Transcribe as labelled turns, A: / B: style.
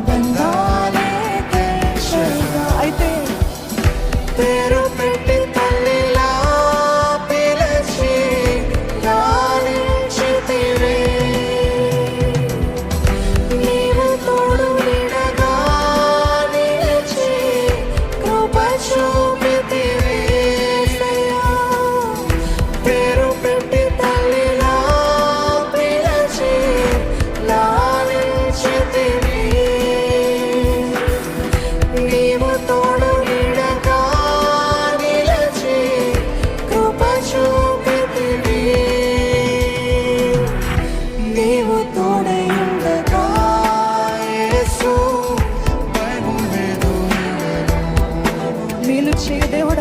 A: బంధాలే తెచ్చగా. అయితే పేరు పెట్టి తల్లిలా పిలిచి లాలించితివే. నీవు తోడు నీడగా నిలిచి కృప చూపితివే. పేరు పెట్టి తల్లిలా పిలిచి లాలించితివే. నీవు తోడు నీడగా నిలిచి కృప చూపితివే. నీవు తోడై ఉండగా యేసు మేలు చేయ దేవుడు.